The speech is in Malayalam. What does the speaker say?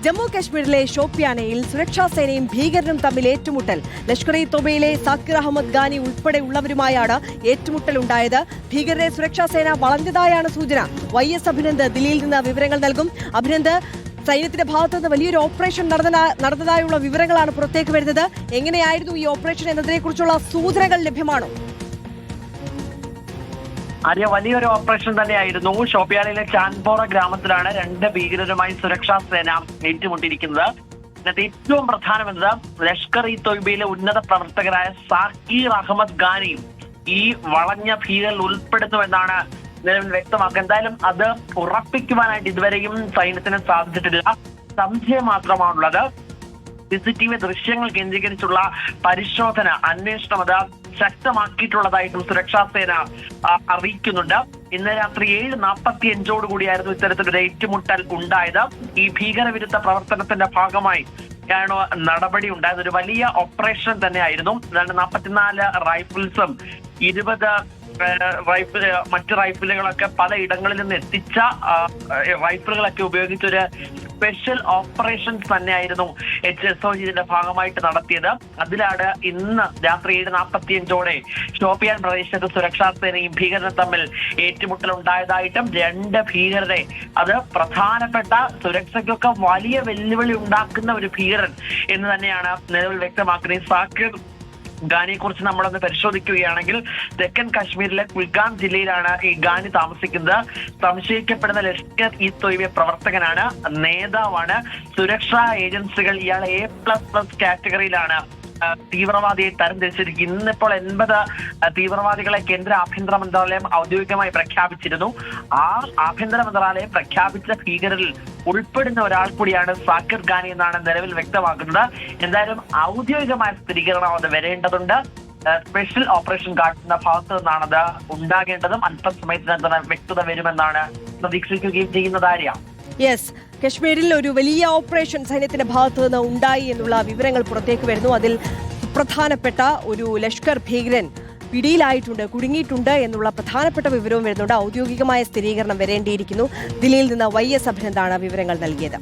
ജമ്മു കശ്മീരിലെ ഷോപ്പിയാനയിൽ സുരക്ഷാ സേനയും ഭീകരരും തമ്മിൽ ഏറ്റുമുട്ടൽ. ലഷ്കർ-ഇ തോബയിലെ സാക്കിർ അഹമ്മദ് ഖാനി ഉൾപ്പെടെയുള്ളവരുമായാണ് ഏറ്റുമുട്ടലുണ്ടായത്. ഭീകരരെ സുരക്ഷാ സേന വളഞ്ഞതായാണ് സൂചന. YS അഭിനന്ദ് ദില്ലിയിൽ നിന്ന് വിവരങ്ങൾ നൽകും. അഭിനന്ദ്, സൈന്യത്തിന്റെ ഭാഗത്തുനിന്ന് വലിയൊരു ഓപ്പറേഷൻ നടന്നതായുള്ള വിവരങ്ങളാണ് പുറത്തേക്ക് വരുന്നത്. എങ്ങനെയായിരുന്നു ഈ ഓപ്പറേഷൻ എന്നതിനെക്കുറിച്ചുള്ള സൂചനകൾ ലഭ്യമാണോ? ആര്യ, വലിയൊരു ഓപ്പറേഷൻ തന്നെയായിരുന്നു. ഷോപ്പിയാനിലെ ചാൻപോറ ഗ്രാമത്തിലാണ് രണ്ട് ഭീകരരുമായി സുരക്ഷാ സേന ഏറ്റുമുട്ടിയിരിക്കുന്നത്. ഇതിനകത്ത് ഏറ്റവും പ്രധാനമെന്നത് ലഷ്കർ-ഇ തോയ്ബയിലെ ഉന്നത പ്രവർത്തകരായ സാക്കിർ അഹമ്മദ് ഖാനിയും ഈ വളഞ്ഞ ഭീകരരിൽ ഉൾപ്പെടുന്നുവെന്നാണ് നിലവിൽ വ്യക്തമാക്കുക. എന്തായാലും അത് ഉറപ്പിക്കുവാനായിട്ട് ഇതുവരെയും സൈന്യത്തിന് സാധിച്ചിട്ടില്ല. സംശയം മാത്രമാണുള്ളത്. CCTV ദൃശ്യങ്ങൾ കേന്ദ്രീകരിച്ചുള്ള പരിശോധന, അന്വേഷണം അത് ശക്തമാക്കിയിട്ടുള്ളതായിട്ടും സുരക്ഷാ സേന അറിയിക്കുന്നുണ്ട്. ഇന്ന് രാത്രി 7:45 ഇത്തരത്തിലൊരു ഏറ്റുമുട്ടൽ ഉണ്ടായത്. ഈ ഭീകരവിരുദ്ധ പ്രവർത്തനത്തിന്റെ ഭാഗമായി ാണ് നടപടി ഉണ്ടായത്. ഒരു വലിയ ഓപ്പറേഷൻ തന്നെയായിരുന്നു. 44 റൈഫിൾസും 20 മറ്റ് റൈഫിലുകളൊക്കെ പല ഇടങ്ങളിൽ നിന്ന് എത്തിച്ച റൈഫിലുകളൊക്കെ ഉപയോഗിച്ചൊരു സ്പെഷ്യൽ ഓപ്പറേഷൻസ് തന്നെയായിരുന്നു HSOG ഇതിന്റെ ഭാഗമായിട്ട് നടത്തിയത്. അതിലാണ് ഇന്ന് രാത്രി 7:45 ഷോപ്പിയാൻ പ്രദേശത്ത് സുരക്ഷാ സേനയും ഭീകരരും തമ്മിൽ ഏറ്റുമുട്ടൽ ഉണ്ടായതായിട്ടും രണ്ട് ഭീകരരെ, അത് പ്രധാനപ്പെട്ട സുരക്ഷയ്ക്കൊക്കെ വലിയ വെല്ലുവിളി ഉണ്ടാക്കുന്ന ഒരു ഭീകരൻ എന്ന് തന്നെയാണ് നിലവിൽ വ്യക്തമാക്കുന്നത്. സാക്കിർ ഖാനിയെ കുറിച്ച് നമ്മളൊന്ന് പരിശോധിക്കുകയാണെങ്കിൽ തെക്കൻ കാശ്മീരിലെ കുൽഗാം ജില്ലയിലാണ് ഈ ഖാനി താമസിക്കുന്നത്. സംശയിക്കപ്പെടുന്ന ലഷ്കർ-ഇ തോയ്ബ പ്രവർത്തകനാണ്, നേതാവാണ്. സുരക്ഷാ ഏജൻസികൾ ഇയാളെ A++ കാറ്റഗറിയിലാണ് തീവ്രവാദിയെ തരംതിരിച്ചിരിക്കുന്നത്. ഇന്നിപ്പോൾ 80 തീവ്രവാദികളെ കേന്ദ്ര ആഭ്യന്തര മന്ത്രാലയം ഔദ്യോഗികമായി പ്രഖ്യാപിച്ചിരുന്നു. ആ ആഭ്യന്തര മന്ത്രാലയം പ്രഖ്യാപിച്ച ഭീകരരിൽ ഉൾപ്പെടുന്ന ഒരാൾ കൂടിയാണ് സാക്കിർ ഖാനി എന്നാണ് നിലവിൽ വ്യക്തമാക്കുന്നത്. എന്തായാലും ഔദ്യോഗികമായ സ്ഥിരീകരണം അത് വരേണ്ടതുണ്ട്. സ്പെഷ്യൽ ഓപ്പറേഷൻ ഗാർഡ്സിന്റെ ഭാഗത്തു നിന്നാണത് ഉണ്ടാകേണ്ടതും അല്പസമയത്തിനകത്ത് വ്യക്തത വരുമെന്നാണ് പ്രതീക്ഷിക്കുകയും ചെയ്യുന്നത്. ആര്യ, യെസ്, കശ്മീരിൽ ഒരു വലിയ ഓപ്പറേഷൻ സൈന്യത്തിന്റെ ഭാഗത്തു നിന്ന് ഉണ്ടായി എന്നുള്ള വിവരങ്ങൾ പുറത്തേക്ക് വരുന്നു. അതിൽ പ്രധാനപ്പെട്ട ഒരു ലഷ്കർ ഭീകരൻ പിടിയിലായിട്ടുണ്ട്, കുടുങ്ങിയിട്ടുണ്ട് എന്നുള്ള പ്രധാനപ്പെട്ട വിവരവും വരുന്നുണ്ട്. ഔദ്യോഗികമായ സ്ഥിരീകരണം വരേണ്ടിയിരിക്കുന്നു. ദില്ലിയിൽ നിന്ന് YS അഭിനന്ദാണ് വിവരങ്ങൾ നൽകിയത്.